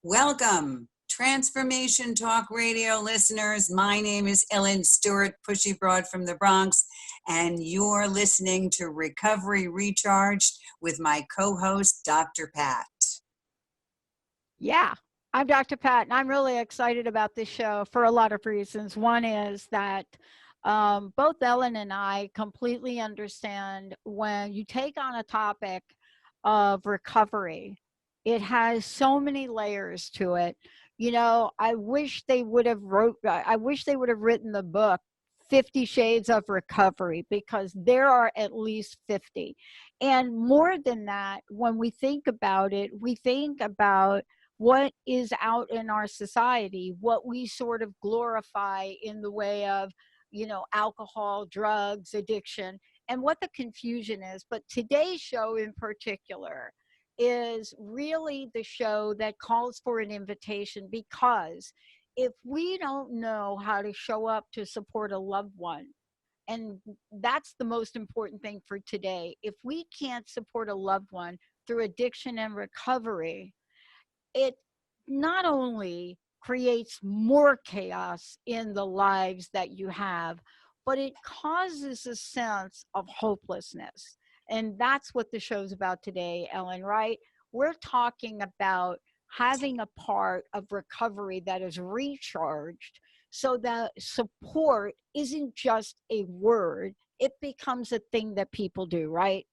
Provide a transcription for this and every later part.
Welcome, Transformation Talk Radio listeners. My name is Ellen Stewart, Pushy Broad from the Bronx, and you're listening to Recovery Recharged with my co-host, Dr. Pat. Yeah, I'm Dr. Pat, and I'm really excited about this show for a lot of reasons. One is that both Ellen and I completely understand when you take on a topic of recovery, it has so many layers to it. You know, I wish they would have written the book 50 Shades of Recovery, because there are at least 50. And more than that, when we think about it, we think about what is out in our society, what we sort of glorify in the way of, alcohol, drugs, addiction, and what the confusion is. But today's show in particular is really the show that calls for an invitation, because if we don't know how to show up to support a loved one, and that's the most important thing for today, if we can't support a loved one through addiction and recovery, it not only creates more chaos in the lives that you have, but it causes a sense of hopelessness. And that's what the show's about today, Ellen, right? We're talking about having a part of recovery that is recharged, so that support isn't just a word, it becomes a thing that people do, right?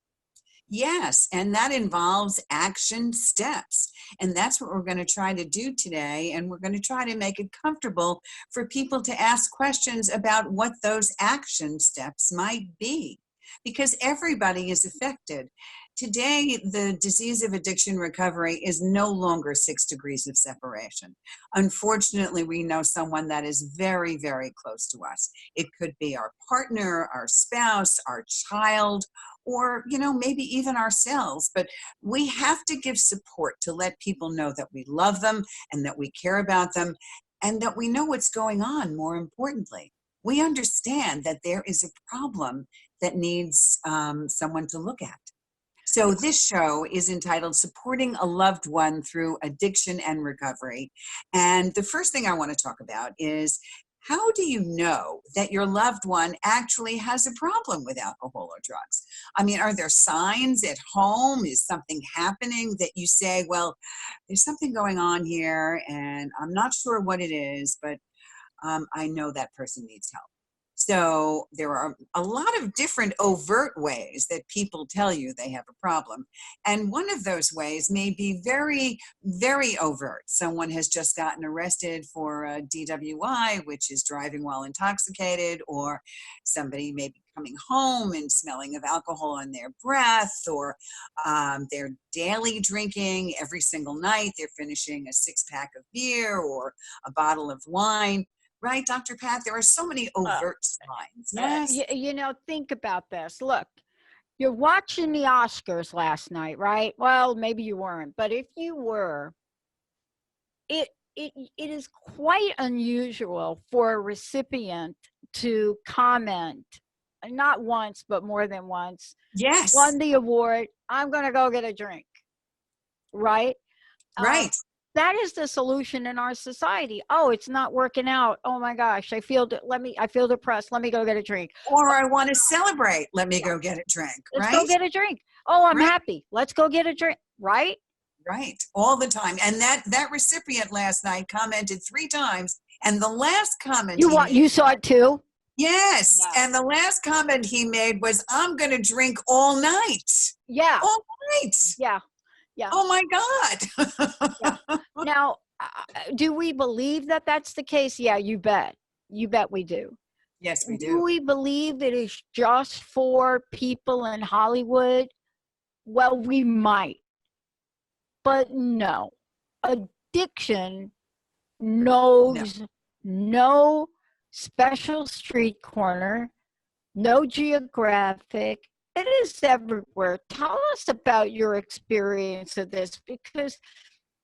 Yes, and that involves action steps. And that's what we're going to try to do today. And we're going to try to make it comfortable for people to ask questions about what those action steps might be, because everybody is affected. Today, the disease of addiction recovery is no longer 6 degrees of separation. Unfortunately, we know someone that is very, very close to us. It could be our partner, our spouse, our child, or maybe even ourselves. But we have to give support to let people know that we love them and that we care about them and that we know what's going on. More importantly, we understand that there is a problem that needs someone to look at. So this show is entitled Supporting a Loved One Through Addiction and Recovery. And the first thing I want to talk about is, how do you know that your loved one actually has a problem with alcohol or drugs? I mean, are there signs at home? Is something happening that you say, well, there's something going on here and I'm not sure what it is, but I know that person needs help. So there are a lot of different overt ways that people tell you they have a problem. And one of those ways may be very, very overt. Someone has just gotten arrested for a DWI, which is driving while intoxicated, or somebody may be coming home and smelling of alcohol on their breath, or they're daily drinking every single night. They're finishing a 6-pack of beer or a bottle of wine. Right, Dr. Pat? There are so many overt signs. Yes. Think about this. Look, you're watching the Oscars last night, right? Well, maybe you weren't, but if you were, it is quite unusual for a recipient to comment, not once, but more than once. Yes. Won the award, I'm going to go get a drink. Right? Right. That is the solution in our society. Oh, it's not working out. Oh my gosh, I feel depressed. Let me go get a drink. Or I want to celebrate. Let me go get a drink. Let's right? go get a drink. Oh, I'm happy. Let's go get a drink. Right? Right. All the time. And that recipient last night commented 3 times. And the last comment you saw it too? Yes. Yeah. And the last comment he made was, I'm going to drink all night. Yeah. All night. Yeah. Yeah. Oh my God. Yeah. Now, do we believe that that's the case? Yeah, you bet. You bet we do. Yes, we do. Do we believe that it's just for people in Hollywood? Well, we might. But no. Addiction knows no special street corner, no geographic. It is everywhere. Tell us about your experience of this, because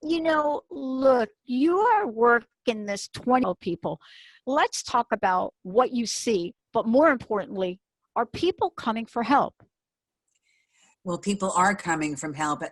Look, you are working this 20 people. Let's talk about what you see, but more importantly, are people coming for help? Well, people are coming for help.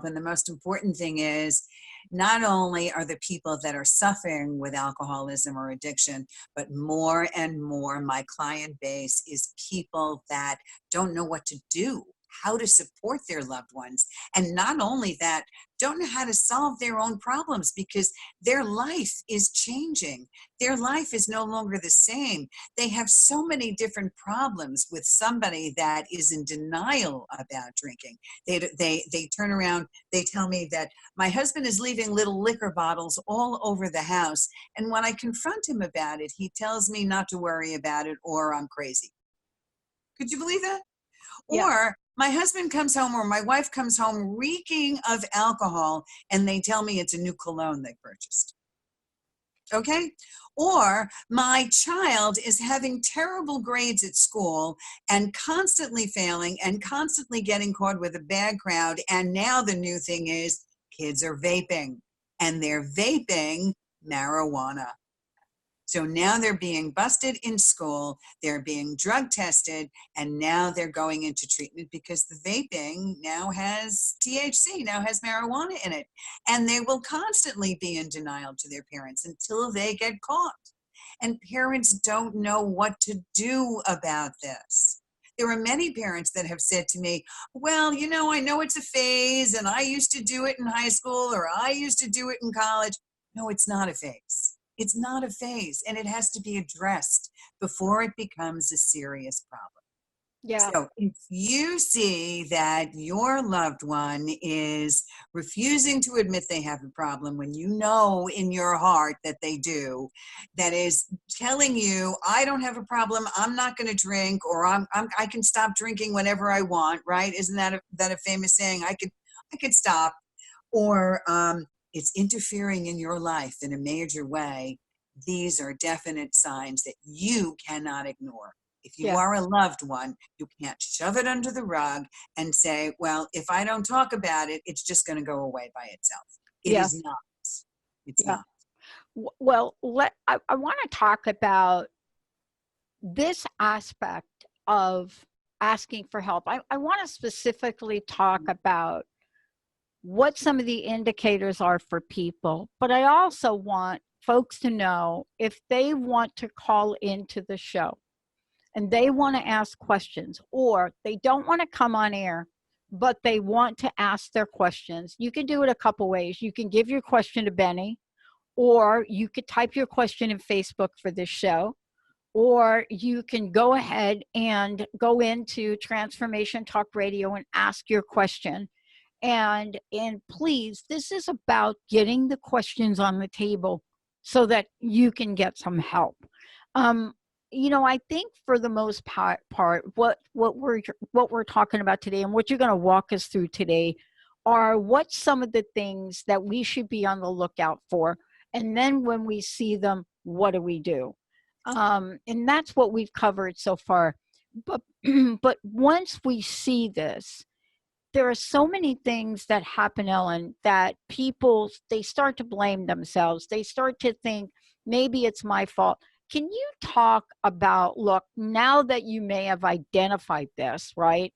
And the most important thing is not only are the people that are suffering with alcoholism or addiction, but more and more my client base is people that don't know what to do, how to support their loved ones. And not only that, don't know how to solve their own problems because their life is changing. Their life is no longer the same. They have so many different problems with somebody that is in denial about drinking. They turn around, they tell me that my husband is leaving little liquor bottles all over the house. And when I confront him about it, he tells me not to worry about it or I'm crazy. Could you believe that? Yeah. Or my husband comes home or my wife comes home reeking of alcohol and they tell me it's a new cologne they purchased. Okay? Or my child is having terrible grades at school and constantly failing and constantly getting caught with a bad crowd. And now the new thing is kids are vaping and they're vaping marijuana. So now they're being busted in school, they're being drug tested, and now they're going into treatment because the vaping now has THC, now has marijuana in it. And they will constantly be in denial to their parents until they get caught. And parents don't know what to do about this. There are many parents that have said to me, well, I know it's a phase and I used to do it in high school or I used to do it in college. No, it's not a phase. It's not a phase and it has to be addressed before it becomes a serious problem. Yeah. So if you see that your loved one is refusing to admit they have a problem when you know in your heart that they do, that is telling you, I don't have a problem, I'm not going to drink, or I can stop drinking whenever I want, right? Isn't that a famous saying? I could stop. Or it's interfering in your life in a major way. These are definite signs that you cannot ignore. If you Yeah. are a loved one, you can't shove it under the rug and say, well, if I don't talk about it, it's just going to go away by itself. It Yeah. is not. It's Yeah. not. Well, I want to talk about this aspect of asking for help. I want to specifically talk about what some of the indicators are for people, but I also want folks to know if they want to call into the show and they want to ask questions, or they don't want to come on air, but they want to ask their questions. You can do it a couple ways. You can give your question to Benny, or you could type your question in Facebook for this show, or you can go ahead and go into Transformation Talk Radio and ask your question. And please, this is about getting the questions on the table so that you can get some help. Um, I think for the most part, what we're talking about today, and what you're going to walk us through today, are what some of the things that we should be on the lookout for, and then when we see them, what do we do? And that's what we've covered so far. But but once we see this, there are so many things that happen, Ellen, that people, they start to blame themselves. They start to think, maybe it's my fault. Can you talk about, look, now that you may have identified this, right?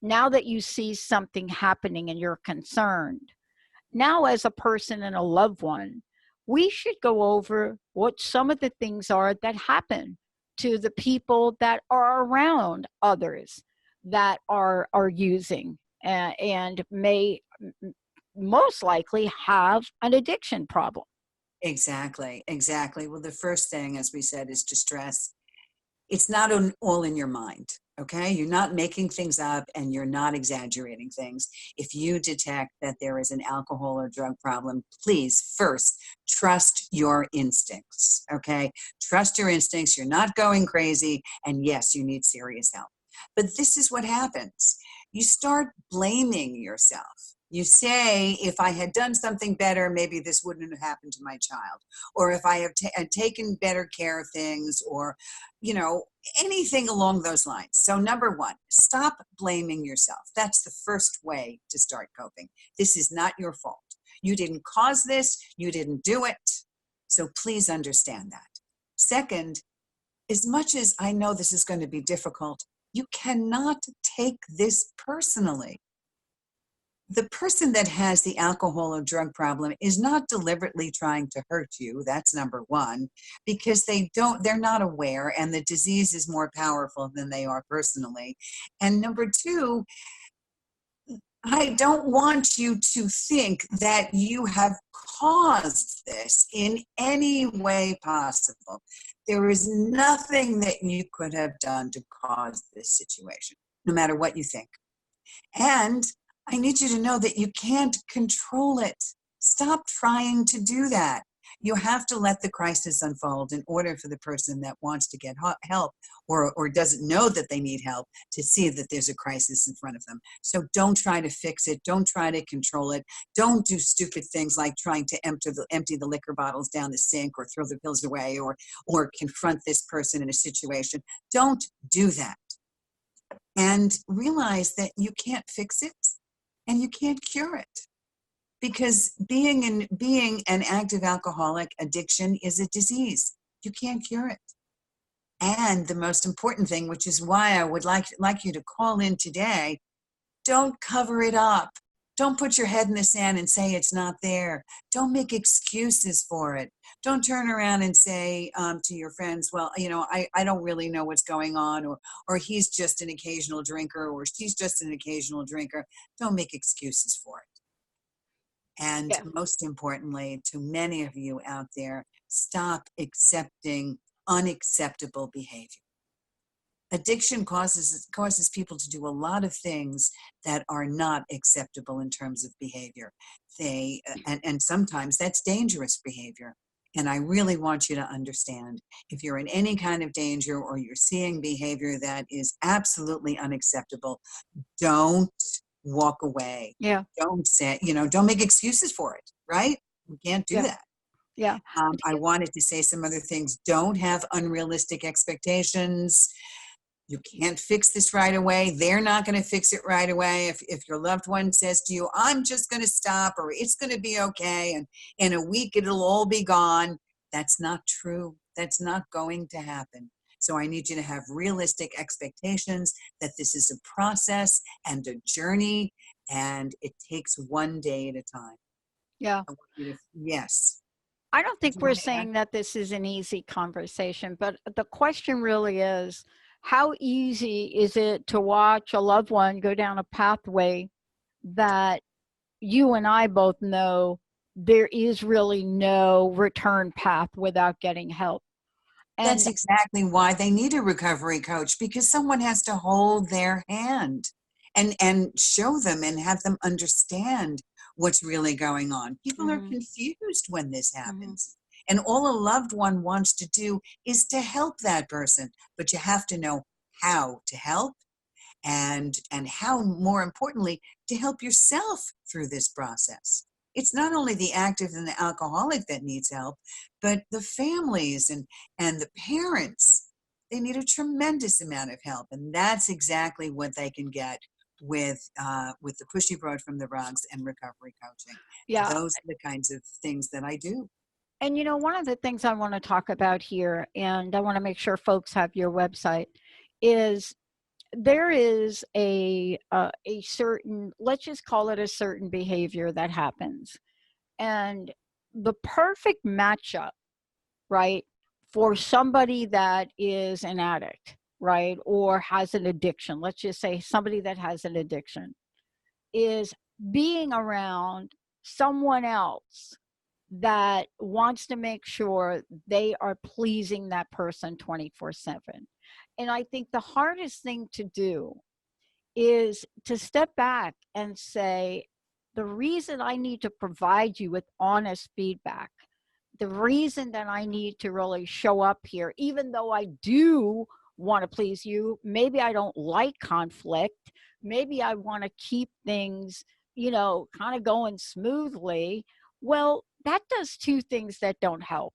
Now that you see something happening and you're concerned, now as a person and a loved one, we should go over what some of the things are that happen to the people that are around others that are using, and may most likely have an addiction problem. Exactly. Exactly. Well, the first thing, as we said, is distress. It's not all in your mind. Okay. You're not making things up and you're not exaggerating things. If you detect that there is an alcohol or drug problem, please first trust your instincts. Okay. Trust your instincts. You're not going crazy. And yes, you need serious help. But this is what happens. You start blaming yourself. You say, if I had done something better, maybe this wouldn't have happened to my child. Or if I had taken better care of things, or, anything along those lines. So number one, stop blaming yourself. That's the first way to start coping. This is not your fault. You didn't cause this. You didn't do it. So please understand that. Second, as much as I know this is going to be difficult, you cannot take this personally. The person that has the alcohol or drug problem is not deliberately trying to hurt you. That's number one, because they're not aware, and the disease is more powerful than they are personally. And number two, I don't want you to think that you have caused this in any way possible. There is nothing that you could have done to cause this situation, no matter what you think. And I need you to know that you can't control it. Stop trying to do that. You have to let the crisis unfold in order for the person that wants to get help or doesn't know that they need help to see that there's a crisis in front of them. So don't try to fix it. Don't try to control it. Don't do stupid things like trying to empty the liquor bottles down the sink or throw the pills away or confront this person in a situation. Don't do that. And realize that you can't fix it and you can't cure it. Because being an active alcoholic, addiction is a disease. You can't cure it. And the most important thing, which is why I would like you to call in today, don't cover it up. Don't put your head in the sand and say it's not there. Don't make excuses for it. Don't turn around and say to your friends, well, I don't really know what's going on, or he's just an occasional drinker, or she's just an occasional drinker. Don't make excuses for it. And Yeah. most importantly, to many of you out there, stop accepting unacceptable behavior. Addiction causes people to do a lot of things that are not acceptable in terms of behavior. And sometimes that's dangerous behavior. And I really want you to understand, if you're in any kind of danger or you're seeing behavior that is absolutely unacceptable, don't walk away. Yeah. Don't say, don't make excuses for it, right? We can't do that. Yeah. I wanted to say some other things. Don't have unrealistic expectations. You can't fix this right away. They're not going to fix it right away. If your loved one says to you, I'm just going to stop, or it's going to be okay, and in a week it'll all be gone, that's not true. That's not going to happen. So I need you to have realistic expectations that this is a process and a journey, and it takes one day at a time. Yeah. I want you to, yes. I don't think Do you we're want to add? saying that this is an easy conversation, but the question really is, how easy is it to watch a loved one go down a pathway that you and I both know there is really no return path without getting help? That's And exactly why they need a recovery coach, because someone has to hold their hand and show them and have them understand what's really going on. People are Mhm, confused when this mhm. happens. And all a loved one wants to do is to help that person, but you have to know how to help and how, more importantly, to help yourself through this process. It's not only the active and the alcoholic that needs help, but the families and the parents. They need a tremendous amount of help, and that's exactly what they can get with the Pushy Broad from the Bronx and recovery coaching. Yeah. Those are the kinds of things that I do. And one of the things I want to talk about here, and I want to make sure folks have your website, is there is a certain, let's just call it a certain behavior that happens. And the perfect matchup, right, for somebody that is an addict, right, or has an addiction, let's just say somebody that has an addiction, is being around someone else that wants to make sure they are pleasing that person 24/7. And I think the hardest thing to do is to step back and say, the reason I need to provide you with honest feedback, the reason that I need to really show up here, even though I do want to please you, maybe I don't like conflict, maybe I want to keep things, kind of going smoothly. Well, that does two things that don't help.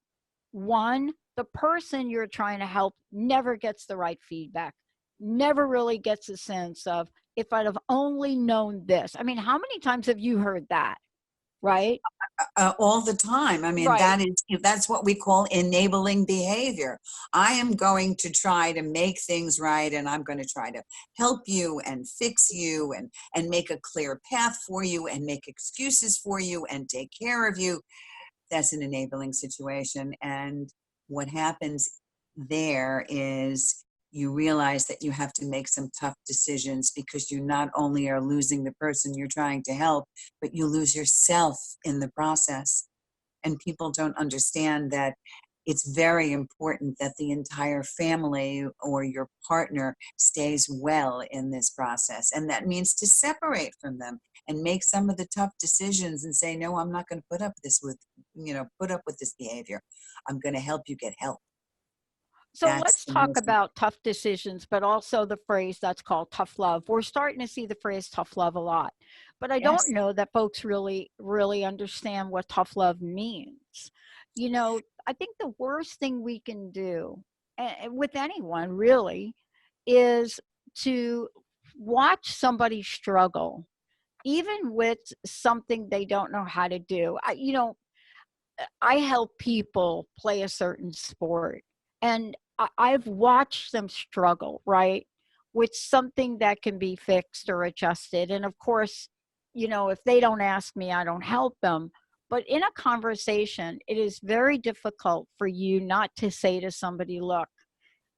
One, the person you're trying to help never gets the right feedback, never really gets a sense of, if I'd have only known this. I mean, how many times have you heard that? right? All the time. I mean, Right. that's what we call enabling behavior. I am going to try to make things right, and I'm going to try to help you and fix you and make a clear path for you and make excuses for you and take care of you. That's an enabling situation. And what happens there is you realize that you have to make some tough decisions, because you not only are losing the person you're trying to help, but you lose yourself in the process. And people don't understand that it's very important that the entire family or your partner stays well in this process. And that means to separate from them and make some of the tough decisions and say, no, I'm not going to put up with this behavior. I'm going to help you get help. So That's let's the talk most about tough decisions, but also the phrase that's called tough love. We're starting to see the phrase tough love a lot, but I don't Yes, know that folks really understand what tough love means. I think the worst thing we can do with anyone really is to watch somebody struggle, even with something they don't know how to do. I help people play a certain sport, and I've watched them struggle, right, with something that can be fixed or adjusted. And of course, if they don't ask me, I don't help them. But in a conversation, it is very difficult for you not to say to somebody, look,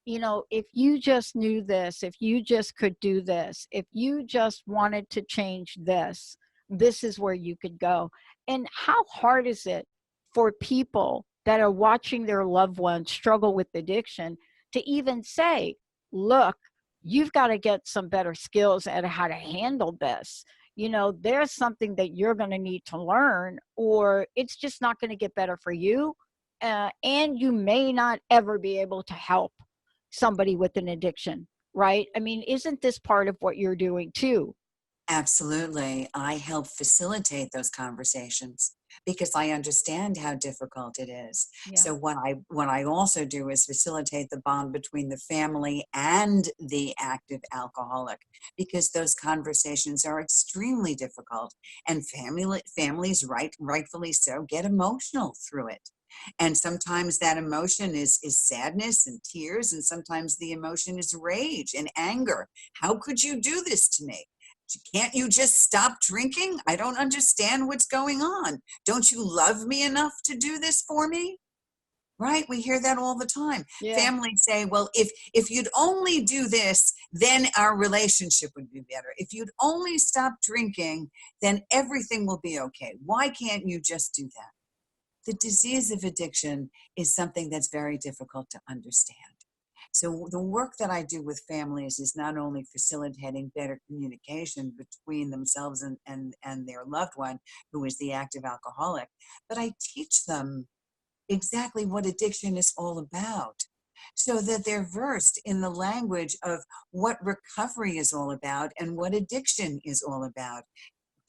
if you just knew this, if you just could do this, if you just wanted to change this, this is where you could go. And how hard is it for people that are watching their loved ones struggle with addiction to even say, look, you've got to get some better skills at how to handle this. There's something that you're going to need to learn, or it's just not going to get better for you. And you may not ever be able to help somebody with an addiction, right? I mean, isn't this part of what you're doing too? absolutely. I help facilitate those conversations because I understand how difficult it is. Yeah. So what I also do is facilitate the bond between the family and the active alcoholic, because those conversations are extremely difficult, and families, rightfully so, get emotional through it. And sometimes that emotion is sadness and tears, and sometimes the emotion is rage and anger. How could you do this to me? Can't you just stop drinking? I don't understand what's going on. Don't you love me enough to do this for me? Right? We hear that all the time. Yeah. Families say, well, if you'd only do this, then our relationship would be better. If you'd only stop drinking, then everything will be okay. Why can't you just do that? The disease of addiction is something that's very difficult to understand. So the work that I do with families is not only facilitating better communication between themselves and their loved one, who is the active alcoholic, but I teach them exactly what addiction is all about, so that they're versed in the language of what recovery is all about and what addiction is all about.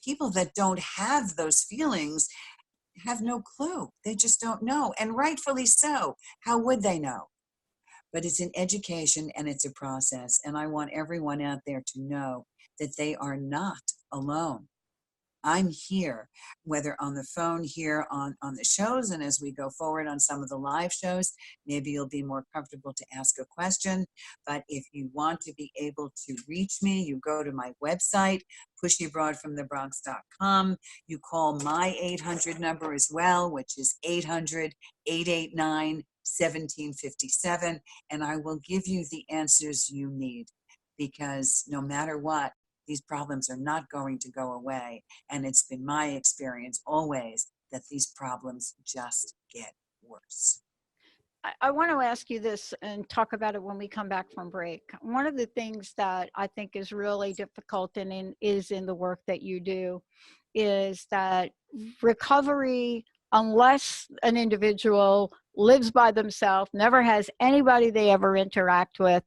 People that don't have those feelings have no clue. They just don't know. And rightfully so. How would they know? But it's an education and it's a process. And I want everyone out there to know that they are not alone. I'm here, whether on the phone here on the shows, and as we go forward on some of the live shows, maybe you'll be more comfortable to ask a question. But if you want to be able to reach me, you go to my website, pushybroadfromthebronx.com. You call my 800 number as well, which is 800-889-1757, and I will give you the answers you need, because no matter what, these problems are not going to go away. And it's been my experience always that these problems just get worse. I want to ask you this and talk about it when we come back from break. One of the things that I think is really difficult is in the work that you do is that recovery, unless an individual lives by themselves, never has anybody they ever interact with,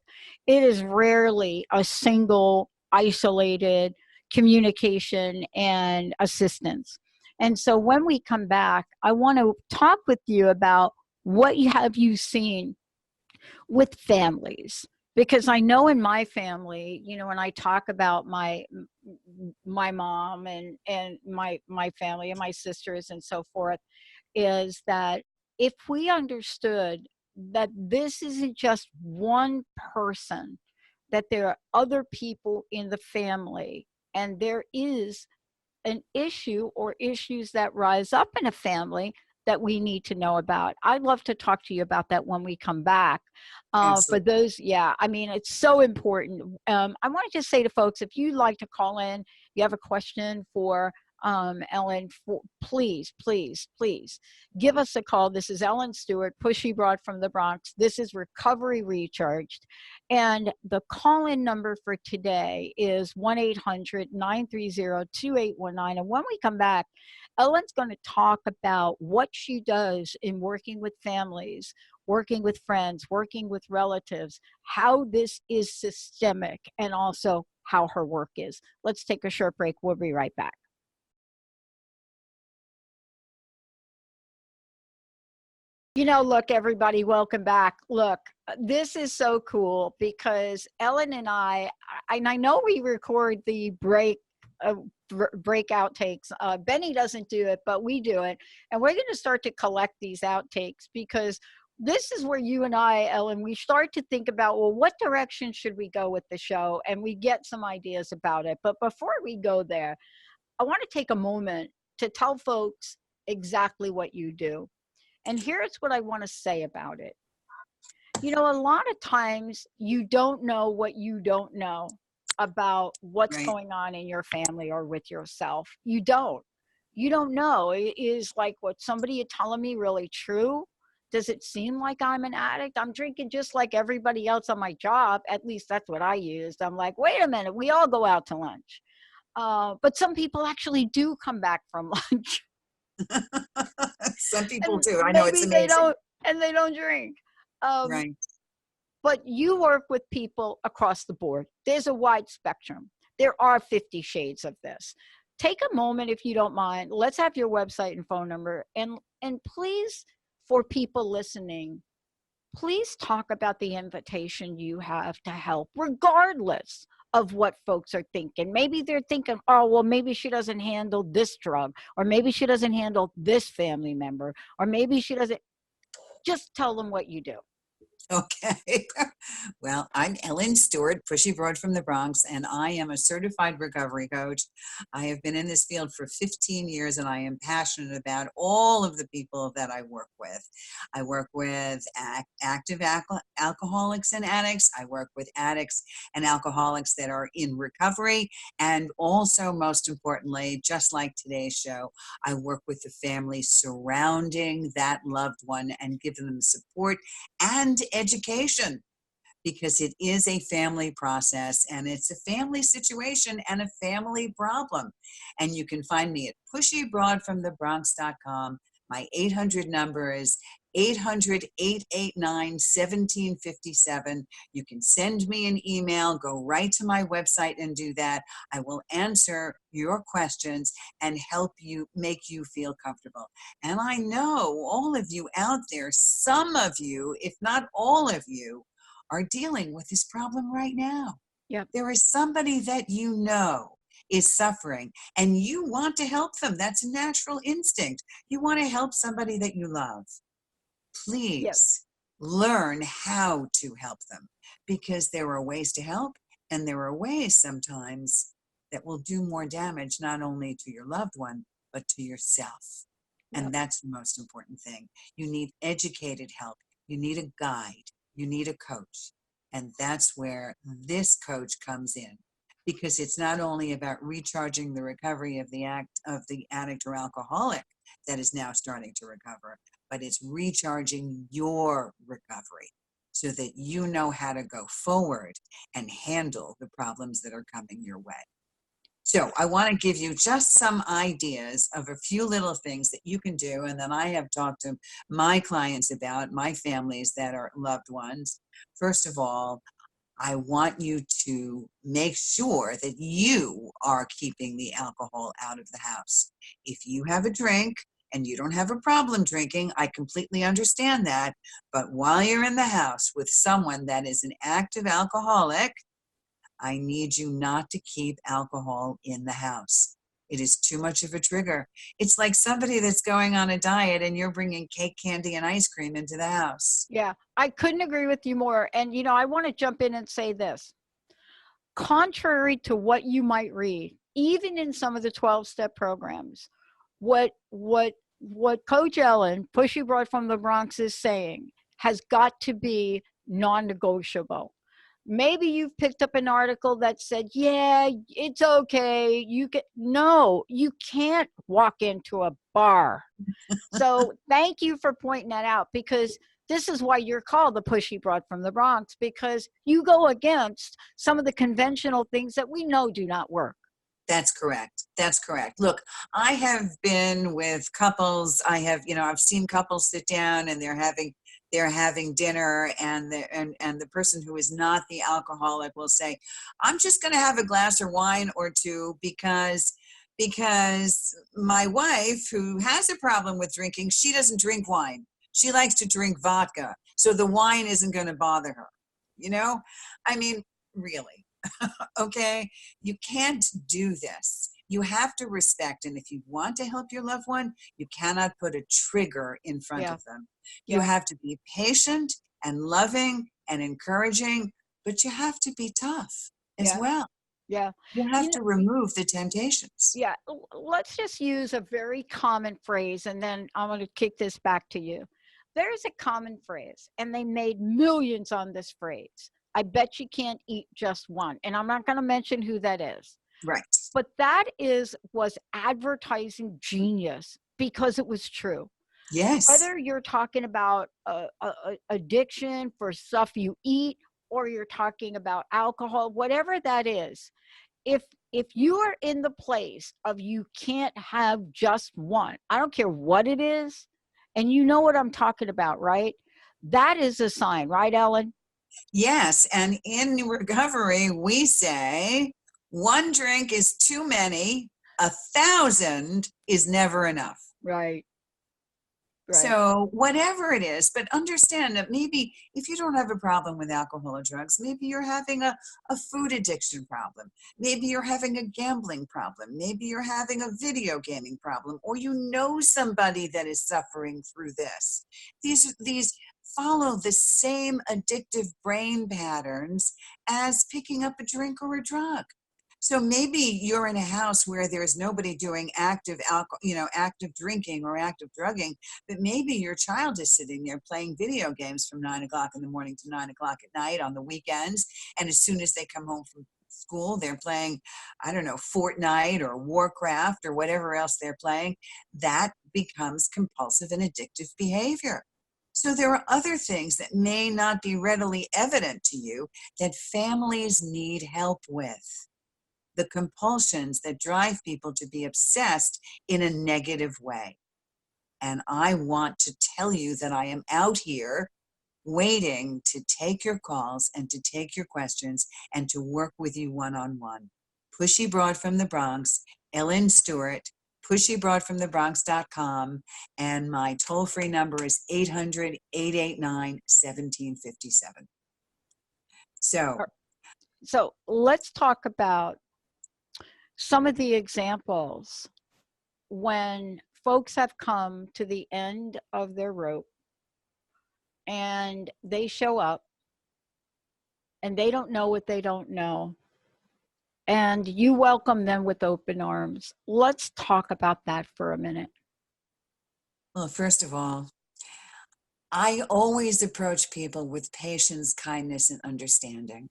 it is rarely a single isolated communication and assistance. And so when we come back, I want to talk with you about what have you seen with families because I know in my family, you know, when I talk about my mom and my family and my sisters and so forth, is that if we understood that this isn't just one person, that there are other people in the family, and there is an issue or issues that rise up in a family that we need to know about. I'd love to talk to you about that when we come back. For Absolutely. those, yeah, I mean, it's so important. I want to just say to folks, if you'd like to call in, you have a question for Ellen, please, please, please give us a call. This is Ellen Stewart, Pushy Broad from the Bronx. This is Recovery Recharged. And the call-in number for today is 1-800-930-2819. And when we come back, Ellen's going to talk about what she does in working with families, working with friends, working with relatives, how this is systemic, and also how her work is. Let's take a short break. We'll be right back. You know, look, everybody, welcome back. Look, this is so cool because Ellen and I know we record the break outtakes. Benny doesn't do it, but we do it. And we're going to start to collect these outtakes because this is where you and I, Ellen, we start to think about, well, what direction should we go with the show? And we get some ideas about it. But before we go there, I want to take a moment to tell folks exactly what you do. And here's what I want to say about it. You know, a lot of times you don't know what you don't know about what's Right. going on in your family or with yourself. You don't. You don't know. Is like what somebody is telling me really true? Does it seem like I'm an addict? I'm drinking just like everybody else on my job. At least that's what I used. I'm like, wait a minute, we all go out to lunch. But some people actually do come back from lunch. Some people And do. I know, it's maybe they amazing. don't, and they don't drink. Um, Right. but you work with people across the board. There's a wide spectrum. There are 50 shades of this. Take a moment, if you don't mind. Let's have your website and phone number. And please, for people listening, please talk about the invitation you have to help, regardless of what folks are thinking. Maybe they're thinking, oh, well, maybe she doesn't handle this drug, or maybe she doesn't handle this family member, or maybe she doesn't. Just tell them what you do. Okay. Well, I'm Ellen Stewart, Pushy Broad from the Bronx, and I am a certified recovery coach. I have been in this field for 15 years, and I am passionate about all of the people that I work with. I work with active alcoholics and addicts. I work with addicts and alcoholics that are in recovery. And also, most importantly, just like today's show, I work with the family surrounding that loved one and give them support and education, because it is a family process and it's a family situation and a family problem. And you can find me at pushybroadfromthebronx.com. My 800 number is 800-889-1757. You can send me an email, go right to my website and do that. I will answer your questions and help you, make you feel comfortable. And I know all of you out there, some of you, if not all of you, are dealing with this problem right now. Yep. There is somebody that you know is suffering and you want to help them. That's a natural instinct. You want to help somebody that you love. Yep. Please learn how to help them, because there are ways to help and there are ways sometimes that will do more damage, not only to your loved one, but to yourself. Yep. And that's the most important thing. You need educated help. You need a guide. You need a coach. And that's where this coach comes in, because it's not only about recharging the recovery of the addict or alcoholic that is now starting to recover, but it's recharging your recovery so that you know how to go forward and handle the problems that are coming your way. So I want to give you just some ideas of a few little things that you can do, and then I have talked to my clients about, my families that are loved ones. First of all, I want you to make sure that you are keeping the alcohol out of the house. If you have a drink and you don't have a problem drinking, I completely understand that. But while you're in the house with someone that is an active alcoholic, I need you not to keep alcohol in the house. It is too much of a trigger. It's like somebody that's going on a diet and you're bringing cake, candy, and ice cream into the house. Yeah, I couldn't agree with you more. And, I want to jump in and say this. Contrary to what you might read, even in some of the 12-step programs, what Coach Ellen, Pushy Broad from the Bronx, is saying has got to be non-negotiable. Maybe you've picked up an article that said, yeah, it's okay. No, you can't walk into a bar. So thank you for pointing that out, because this is why you're called the Pushy Broad from the Bronx, because you go against some of the conventional things that we know do not work. That's correct. That's correct. Look, I have been with couples. I've seen couples sit down and they're having dinner, and the person who is not the alcoholic will say, "I'm just going to have a glass of wine or two because my wife, who has a problem with drinking, she doesn't drink wine. She likes to drink vodka, so the wine isn't going to bother her." I mean, really. Okay, you can't do this. You have to respect, and if you want to help your loved one, you cannot put a trigger in front Yeah. of them. You Yeah. have to be patient and loving and encouraging, but you have to be tough as Yeah. well. Yeah. You have to remove the temptations. Yeah. Let's just use a very common phrase, and then I'm going to kick this back to you. There's a common phrase, and they made millions on this phrase. I bet you can't eat just one. And I'm not going to mention who that is. Right. But was advertising genius, because it was true. Yes. Whether you're talking about addiction for stuff you eat, or you're talking about alcohol, whatever that is, if you are in the place of you can't have just one, I don't care what it is, and you know what I'm talking about, right? That is a sign, right, Ellen? Yes. And in recovery, we say one drink is too many, 1,000 is never enough. Right. Right. So whatever it is, but understand that maybe if you don't have a problem with alcohol or drugs, maybe you're having a food addiction problem. Maybe you're having a gambling problem. Maybe you're having a video gaming problem, or you know somebody that is suffering through this. These follow the same addictive brain patterns as picking up a drink or a drug. So maybe you're in a house where there's nobody doing active active drinking or active drugging, but maybe your child is sitting there playing video games from 9 o'clock in the morning to 9 o'clock at night on the weekends. And as soon as they come home from school, they're playing, I don't know, Fortnite or Warcraft or whatever else they're playing. That becomes compulsive and addictive behavior. So there are other things that may not be readily evident to you that families need help with. The compulsions that drive people to be obsessed in a negative way. And I want to tell you that I am out here waiting to take your calls and to take your questions and to work with you one-on-one. Pushy Broad from the Bronx, Ellen Stewart, pushybroadfromthebronx.com, and my toll-free number is 800-889-1757. So let's talk about some of the examples when folks have come to the end of their rope and they show up and they don't know what they don't know, and you welcome them with open arms. Let's talk about that for a minute. Well, first of all, I always approach people with patience, kindness, and understanding.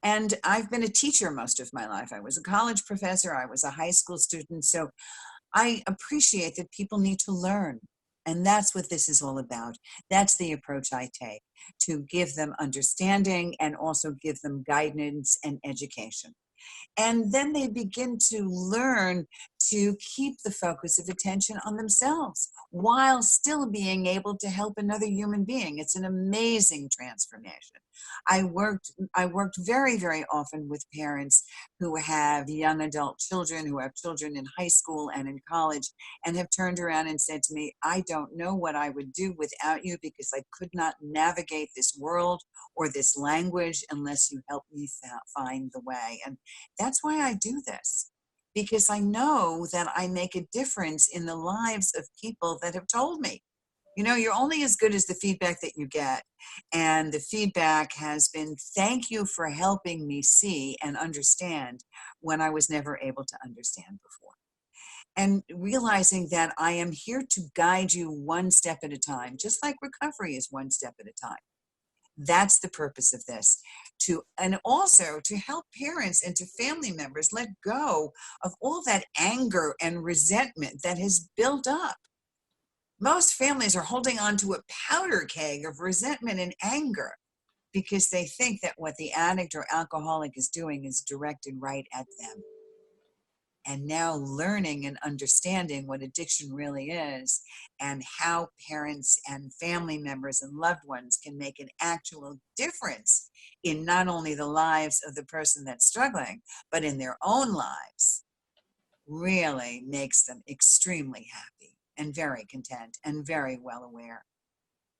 And I've been a teacher most of my life. I was a college professor. I was a high school student. So I appreciate that people need to learn. And that's what this is all about. That's the approach I take, to give them understanding and also give them guidance and education. And then they begin to learn to keep the focus of attention on themselves while still being able to help another human being. It's an amazing transformation. I worked very, very often with parents who have young adult children, who have children in high school and in college, and have turned around and said to me, I don't know what I would do without you because I could not navigate this world or this language unless you help me find the way. And that's why I do this, because I know that I make a difference in the lives of people that have told me. You're only as good as the feedback that you get. And the feedback has been, thank you for helping me see and understand when I was never able to understand before. And realizing that I am here to guide you one step at a time, just like recovery is one step at a time. That's the purpose of this, and also to help parents and to family members let go of all that anger and resentment that has built up. Most families are holding on to a powder keg of resentment and anger because they think that what the addict or alcoholic is doing is directed right at them. And now learning and understanding what addiction really is and how parents and family members and loved ones can make an actual difference in not only the lives of the person that's struggling, but in their own lives, really makes them extremely happy and very content and very well aware.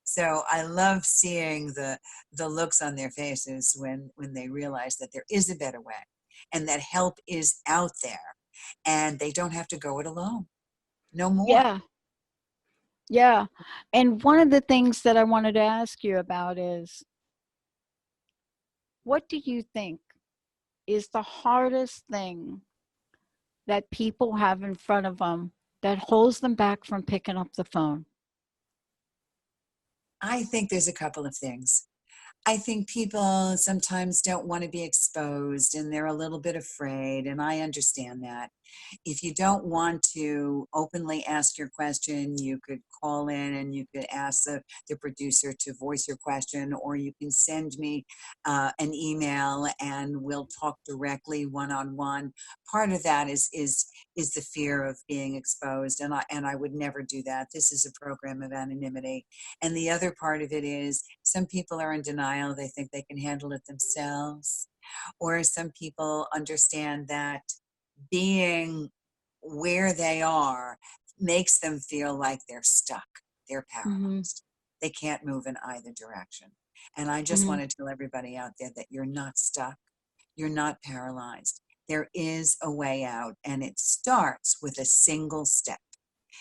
So I love seeing the looks on their faces when they realize that there is a better way and that help is out there and they don't have to go it alone. No more. Yeah. Yeah. And one of the things that I wanted to ask you about is, what do you think is the hardest thing that people have in front of them that holds them back from picking up the phone? I think there's a couple of things. I think people sometimes don't want to be exposed and they're a little bit afraid, and I understand that. If you don't want to openly ask your question, you could call in and you could ask the producer to voice your question, or you can send me an email and we'll talk directly one-on-one. Part of that is the fear of being exposed, and I would never do that. This is a program of anonymity. And the other part of it is some people are in denial. They think they can handle it themselves. Or some people understand that being where they are makes them feel like they're stuck, they're Mm-hmm. paralyzed. They can't move in either direction. And I just Mm-hmm. want to tell everybody out there that you're not stuck, you're not paralyzed. There is a way out, and it starts with a single step.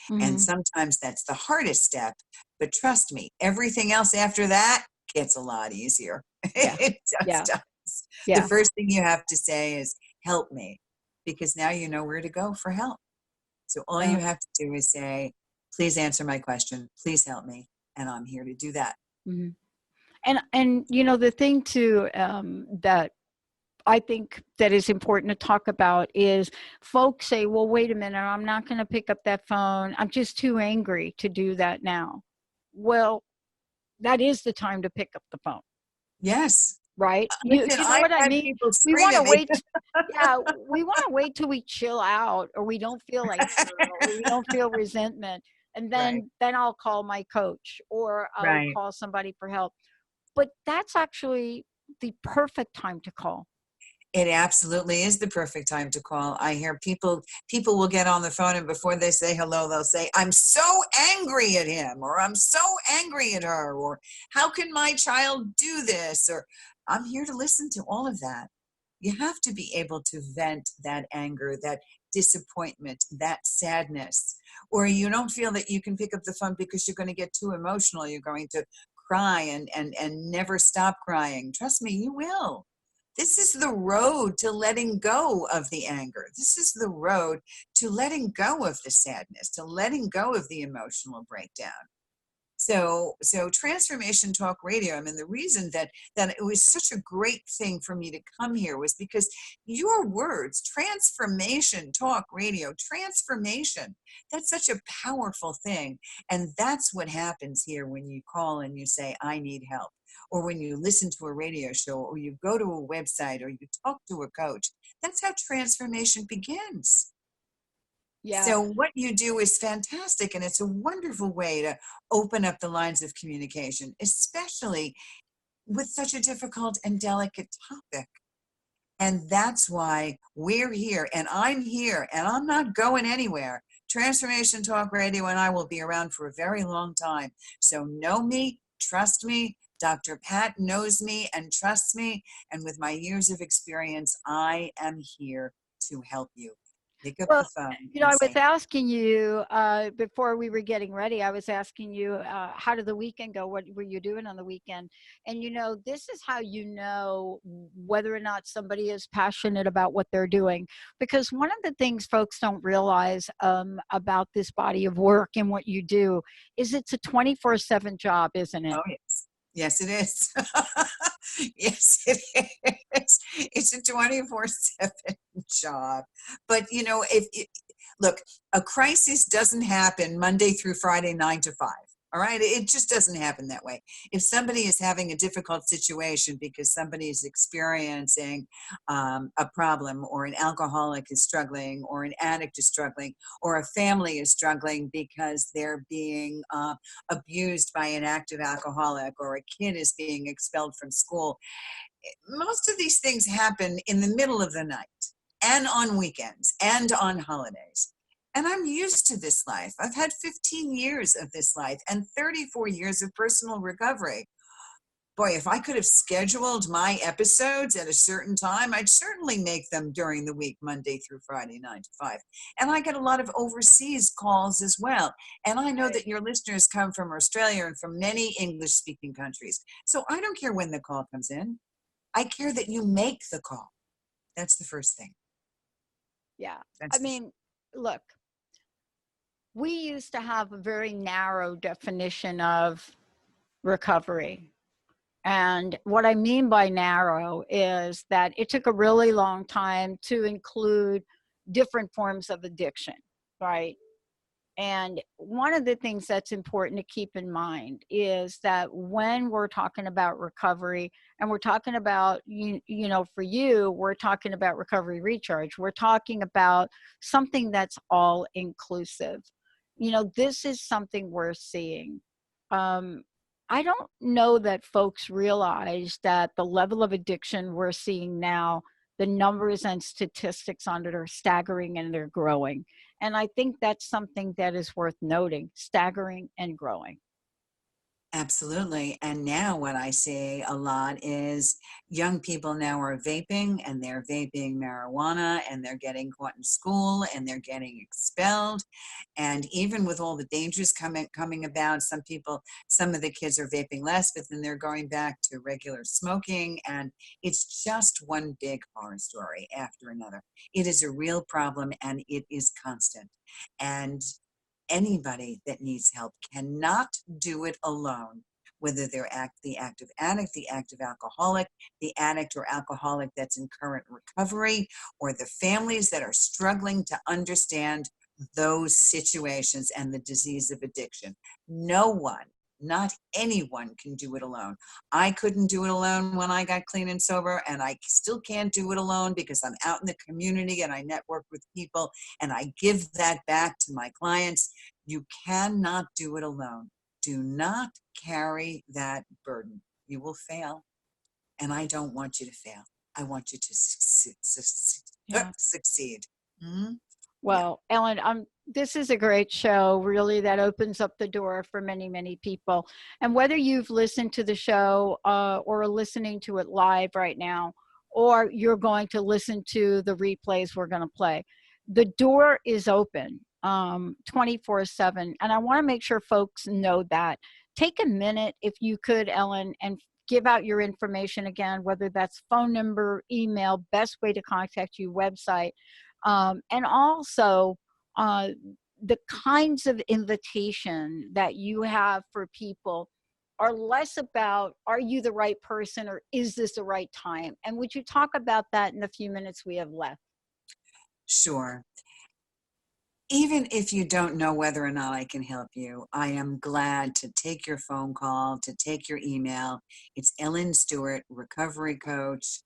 And Mm-hmm. sometimes that's the hardest step, but trust me, everything else after that gets a lot easier. Yeah. It just Yeah. does. The Yeah. first thing you have to say is, help me, because now you know where to go for help. So all you Yeah. have to do is say, please answer my question, please help me, and I'm here to do that. Mm-hmm. And the thing too, that I think that is important to talk about is, folks say, well, wait a minute, I'm not going to pick up that phone. I'm just too angry to do that now. Well, that is the time to pick up the phone, Yes. right? You Listen, you know I've what I had mean? people We scream want at to me. wait. Yeah, we want to wait till we chill out, or we don't feel anger, or we don't feel resentment, and Right, then I'll call my coach, or I'll right. call somebody for help. But that's actually the perfect time to call. It absolutely is the perfect time to call. I hear people will get on the phone and before they say hello, they'll say, I'm so angry at him, or I'm so angry at her, or how can my child do this? Or I'm here to listen to all of that. You have to be able to vent that anger, that disappointment, that sadness, or you don't feel that you can pick up the phone because you're going to get too emotional. You're going to cry and never stop crying. Trust me, you will. This is the road to letting go of the anger. This is the road to letting go of the sadness, to letting go of the emotional breakdown. So Transformation Talk Radio, I mean, the reason that it was such a great thing for me to come here was because your words, Transformation Talk Radio, transformation, that's such a powerful thing. And that's what happens here when you call and you say, I need help, or when you listen to a radio show, or you go to a website, or you talk to a coach. That's how transformation begins. Yeah. So what you do is fantastic, and it's a wonderful way to open up the lines of communication, especially with such a difficult and delicate topic. And that's why we're here, and I'm here, and I'm not going anywhere. Transformation Talk Radio and I will be around for a very long time. So know me, trust me. Dr. Pat knows me and trusts me. And with my years of experience, I am here to help you. Pick up Well, the phone you know, and I was say, asking you before we were getting ready, I was asking you, how did the weekend go? What were you doing on the weekend? And, you know, this is how you know whether or not somebody is passionate about what they're doing. Because one of the things folks don't realize about this body of work and what you do is it's a 24/7 job, isn't it? oh, yes. Yes, it is. Yes, it is. It's a 24/7 job. But, you know, look, a crisis doesn't happen Monday through Friday, 9 to 5. All right. It just doesn't happen that way. If somebody is having a difficult situation because somebody is experiencing a problem, or an alcoholic is struggling, or an addict is struggling, or a family is struggling because they're being abused by an active alcoholic, or a kid is being expelled from school, most of these things happen in the middle of the night and on weekends and on holidays. And I'm used to this life. I've had 15 years of this life and 34 years of personal recovery. Boy, if I could have scheduled my episodes at a certain time, I'd certainly make them during the week, Monday through Friday, 9 to 5. And I get a lot of overseas calls as well. And I know that your listeners come from Australia and from many English speaking countries. So I don't care when the call comes in. I care that you make the call. That's the first thing. Yeah. I That's the mean, look, we used to have a very narrow definition of recovery. And what I mean by narrow is that it took a really long time to include different forms of addiction, right? And one of the things that's important to keep in mind is that when we're talking about recovery, and we're talking about, you know, for you, we're talking about recovery recharge, we're talking about something that's all inclusive. You know, this is something we're seeing. Um, I don't know that folks realize that the level of addiction we're seeing now, the numbers and statistics on it are staggering, and they're growing. And I think that's something that is worth noting, staggering and growing. Absolutely. And now what I see a lot is young people now are vaping, and they're vaping marijuana, and they're getting caught in school, and they're getting expelled. And even with all the dangers coming about, some of the kids are vaping less, but then they're going back to regular smoking. And it's just one big horror story after another. It is a real problem, and it is constant. And anybody that needs help cannot do it alone, whether they're the active addict, the active alcoholic, the addict or alcoholic that's in current recovery, or the families that are struggling to understand those situations and the disease of addiction. No one, not anyone, can do it alone. I couldn't do it alone when I got clean and sober, and I still can't do it alone because I'm out in the community and I network with people and I give that back to my clients. You cannot do it alone. Do not carry that burden. You will fail, and I don't want you to fail. I want you to Yeah. succeed. Mhm. Yeah. Well, Ellen, this is a great show, really, that opens up the door for many, many people. And whether you've listened to the show or are listening to it live right now, or you're going to listen to the replays we're going to play, the door is open 24/7. And I want to make sure folks know that. Take a minute, if you could, Ellen, and give out your information again, whether that's phone number, email, best way to contact you, website, and also uh, the kinds of invitation that you have for people are less about, are you the right person, or is this the right time? And would you talk about that in the few minutes we have left? Sure. Even if you don't know whether or not I can help you, I am glad to take your phone call, to take your email. It's Ellen Stewart, recovery coach.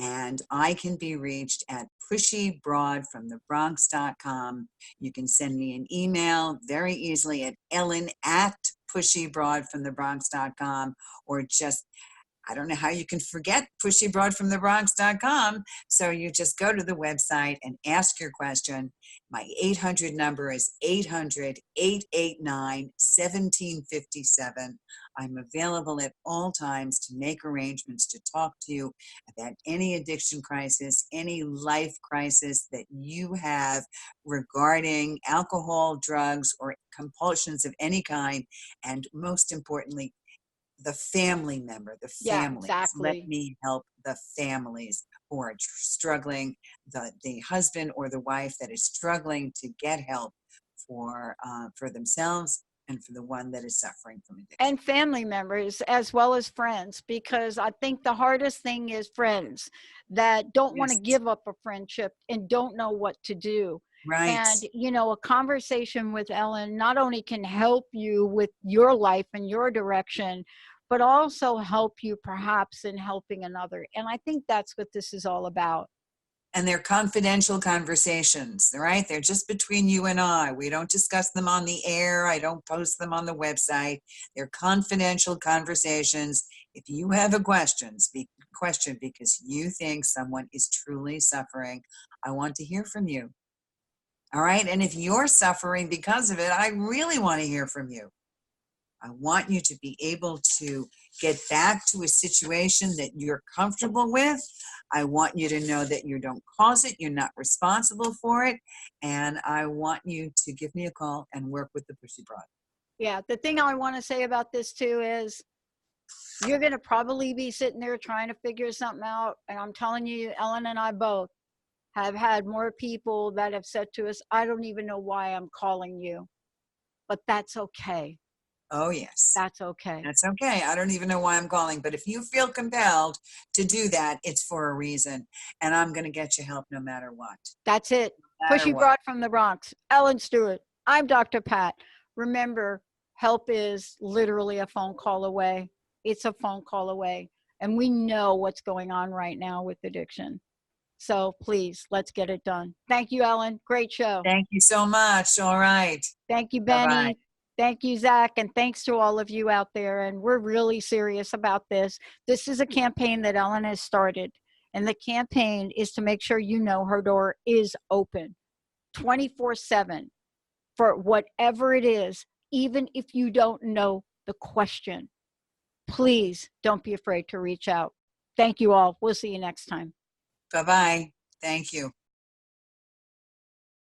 And I can be reached at pushybroadfromthebronx.com. You can send me an email very easily at ellen@pushybroadfromthebronx.com, or just, I don't know how you can forget pushybroadfromthebronx.com. So you just go to the website and ask your question. My 800 number is 800-889-1757. I'm available at all times to make arrangements to talk to you about any addiction crisis, any life crisis that you have regarding alcohol, drugs, or compulsions of any kind. And most importantly, the family member, the Yeah, families. Let exactly. me help the families who are struggling, the husband or the wife that is struggling to get help for themselves and for the one that is suffering from addiction. And family members as well as friends, because I think the hardest thing is friends that don't want to Yes, give up a friendship and don't know what to do. right. And, you know, a conversation with Ellen not only can help you with your life and your direction, but also help you perhaps in helping another. And I think that's what this is all about. And they're confidential conversations, right? They're just between you and I. We don't discuss them on the air. I don't post them on the website. They're confidential conversations. If you have a question because you think someone is truly suffering, I want to hear from you. All right. And if you're suffering because of it, I really want to hear from you. I want you to be able to get back to a situation that you're comfortable with. I want you to know that you don't cause it, you're not responsible for it, and I want you to give me a call and work with the Pushy Broad. Yeah, the thing I want to say about this too is you're going to probably be sitting there trying to figure something out. And I'm telling you, Ellen and I both have had more people that have said to us, I don't even know why I'm calling you, but that's okay. Oh, yes. That's okay. That's okay. I don't even know why I'm calling, but if you feel compelled to do that, it's for a reason. And I'm going to get you help no matter what. That's it. No matter Pushy what. Broad from the Bronx. Ellen Stewart. I'm Dr. Pat. Remember, help is literally a phone call away. It's a phone call away. And we know what's going on right now with addiction. So please, let's get it done. Thank you, Ellen. Great show. Thank you so much. All right. Thank you, Bye-bye. Benny. Thank you, Zach. And thanks to all of you out there. And we're really serious about this. This is a campaign that Ellen has started. And the campaign is to make sure you know her door is open 24/7 for whatever it is, even if you don't know the question. Please don't be afraid to reach out. Thank you all. We'll see you next time. Bye-bye. Thank you.